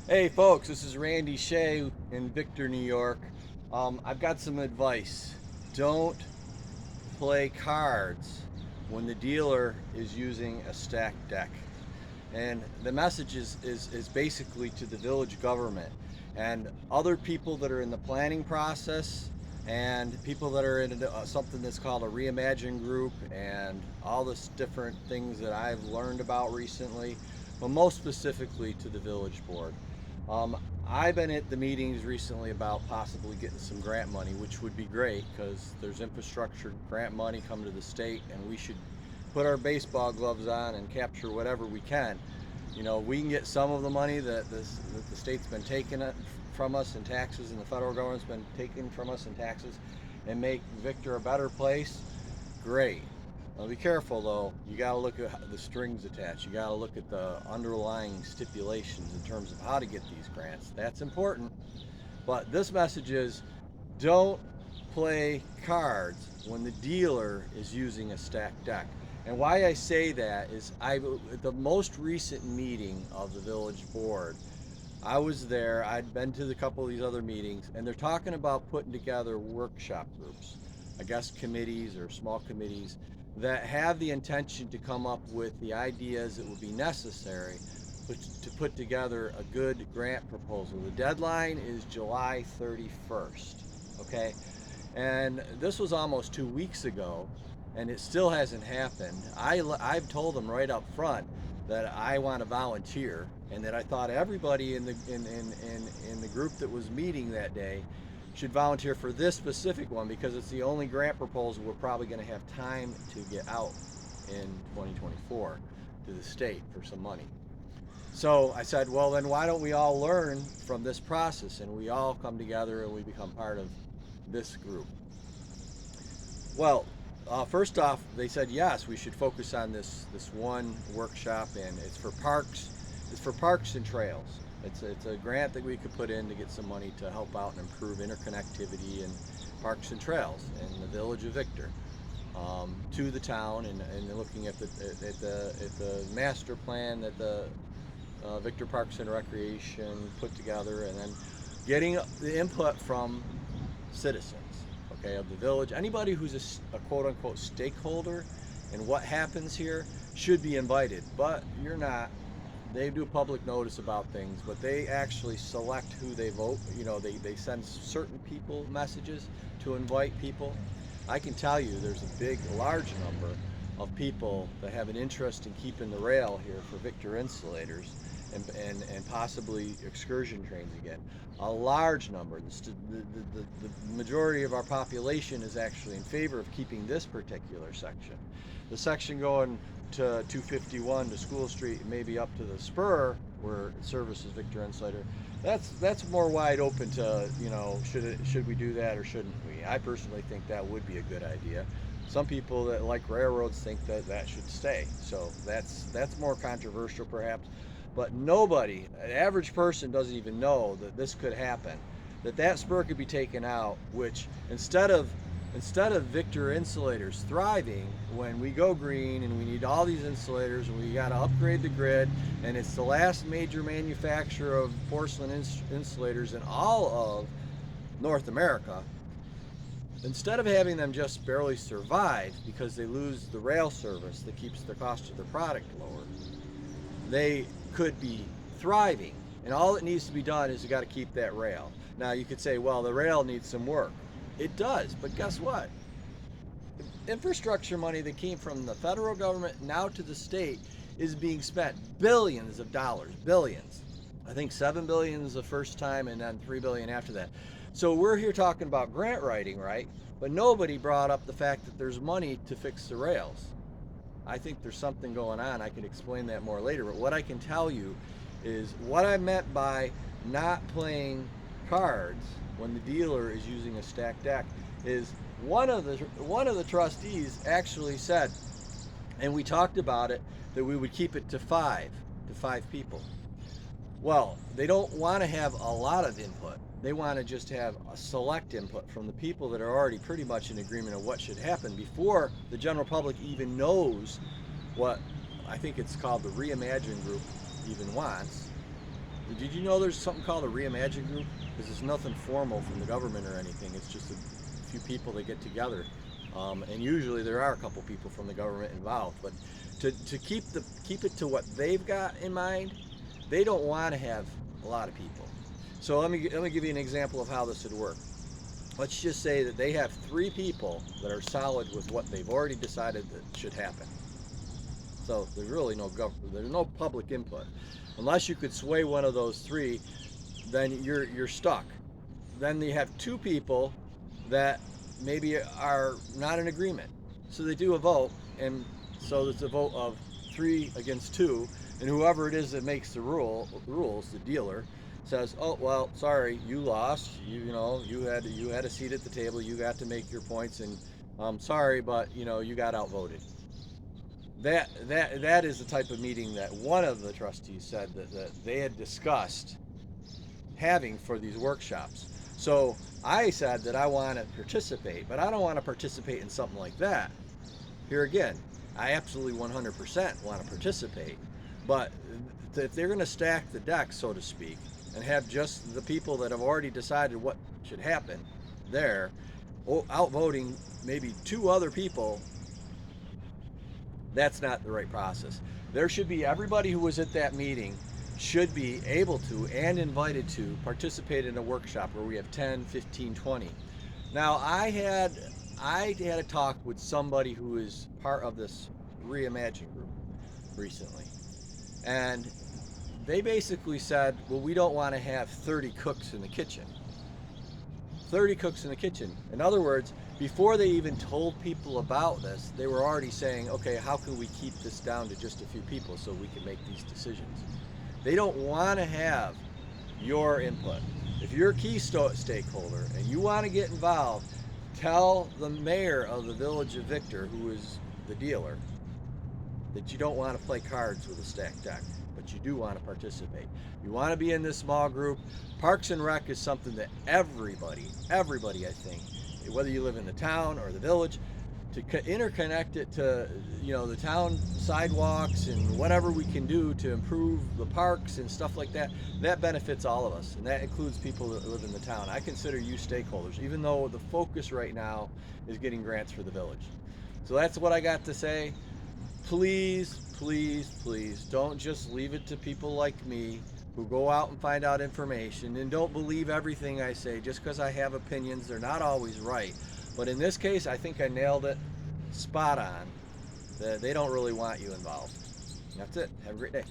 Hey folks, this is Randy Shea in Victor, New York. I've got some advice. Don't play cards when the dealer is using a stacked deck. And the message is basically to the village government and other people that are in the planning process and people that are in something that's called a reimagine group and all this different things that I've learned about recently, but most specifically to the village board. Um, I've been at the meetings recently about possibly getting some grant money, which would be great because there's infrastructure grant money coming to the state, and we should put our baseball gloves on and capture whatever we can. You know, we can get some of the money that the state's been taking it from us in taxes, and the federal government's been taking from us in taxes, and make Victor a better place. Great. Now be careful though. You got to look at the strings attached. You got to look at the underlying stipulations in terms of how to get these grants. That's important. But this message is don't play cards when the dealer is using a stacked deck. And why I say that is at the most recent meeting of the village board, I was there. I'd been to a couple of these other meetings, and they're talking about putting together workshop groups, I guess committees or small committees that have the intention to come up with the ideas that would be necessary to put together a good grant proposal. The deadline is July 31st. Okay, and this was almost 2 weeks ago, and it still hasn't happened. I've told them right up front that I want to volunteer, and that I thought everybody in the group that was meeting that day should volunteer for this specific one because it's the only grant proposal we're probably going to have time to get out in 2024 to the state for some money. So I said, well, then why don't we all learn from this process and we all come together and we become part of this group? Well, first off, they said yes, we should focus on this one workshop, and it's for parks. It's for parks and trails. It's a grant that we could put in to get some money to help out and improve interconnectivity and parks and trails in the village of Victor, to the town, and looking at the master plan that the Victor Parks and Recreation put together, and then getting the input from citizens, okay, of the village. Anybody who's a quote unquote stakeholder in what happens here should be invited, but you're not. They do public notice about things, but they actually select who they vote. You know, they send certain people messages to invite people. I can tell you there's a large number of people that have an interest in keeping the rail here for Victor Insulators and possibly excursion trains again. A large number. The majority of our population is actually in favor of keeping this particular section. The section going to 251 to School Street, maybe up to the spur where it services Victor Insulator, that's more wide open to, you know, should we do that or shouldn't we? I personally think that would be a good idea. Some people that like railroads think that that should stay. So that's more controversial perhaps. But nobody, an average person, doesn't even know that this could happen. That spur could be taken out, which instead of Victor Insulators thriving when we go green and we need all these insulators and we got to upgrade the grid, and it's the last major manufacturer of porcelain insulators in all of North America, instead of having them just barely survive because they lose the rail service that keeps the cost of their product lower, they could be thriving. And all that needs to be done is you got to keep that rail. Now you could say, well, the rail needs some work. It does, but guess what? Infrastructure money that came from the federal government now to the state is being spent billions of dollars, billions. I think 7 billion is the first time and then 3 billion after that. So we're here talking about grant writing, right? But nobody brought up the fact that there's money to fix the rails. I think there's something going on. I can explain that more later. But what I can tell you is what I meant by not playing cards when the dealer is using a stacked deck is one of the trustees actually said, and we talked about it, that we would keep it to five people. Well, they don't want to have a lot of input. They want to just have a select input from the people that are already pretty much in agreement of what should happen before the general public even knows what I think it's called the Reimagine Group even wants. Did you know there's something called a Reimagine group? Because it's nothing formal from the government or anything. It's just a few people that get together, and usually there are a couple people from the government involved. But to keep it to what they've got in mind, they don't want to have a lot of people. So let me give you an example of how this would work. Let's just say that they have 3 people that are solid with what they've already decided that should happen. So there's really there's no public input. Unless you could sway one of those 3, then you're stuck. Then you have 2 people that maybe are not in agreement. So they do a vote, and so it's a vote of 3 against 2, and whoever it is that makes the rules, the dealer, says, "Oh well, sorry, you lost. You had a seat at the table. You got to make your points, and sorry, but you got outvoted." That is the type of meeting that one of the trustees said that they had discussed having for these workshops. So I said that I want to participate, but I don't want to participate in something like that. Here again, I absolutely 100% want to participate, but if they're going to stack the deck, so to speak, and have just the people that have already decided what should happen there, outvoting maybe 2 other people, that's not the right process. There should be everybody who was at that meeting should be able to and invited to participate in a workshop where we have 10, 15, 20. Now I had a talk with somebody who is part of this Reimagine group recently, and they basically said, well, we don't want to have 30 cooks in the kitchen. 30 cooks in the kitchen. In other words, before they even told people about this, they were already saying, okay, how can we keep this down to just a few people so we can make these decisions? They don't want to have your input. If you're a key stakeholder and you want to get involved, tell the mayor of the village of Victor, who is the dealer, that you don't want to play cards with a stacked deck, but you do want to participate. You want to be in this small group. Parks and Rec is something that everybody, I think, whether you live in the town or the village, to interconnect it to the town sidewalks and whatever we can do to improve the parks and stuff like that, that benefits all of us, and that includes people that live in the town. I consider you stakeholders, even though the focus right now is getting grants for the village. So that's what I got to say. Please, please, please don't just leave it to people like me who go out and find out information, and don't believe everything I say just because I have opinions. They're not always right. But in this case, I think I nailed it spot on. They don't really want you involved. That's it. Have a great day.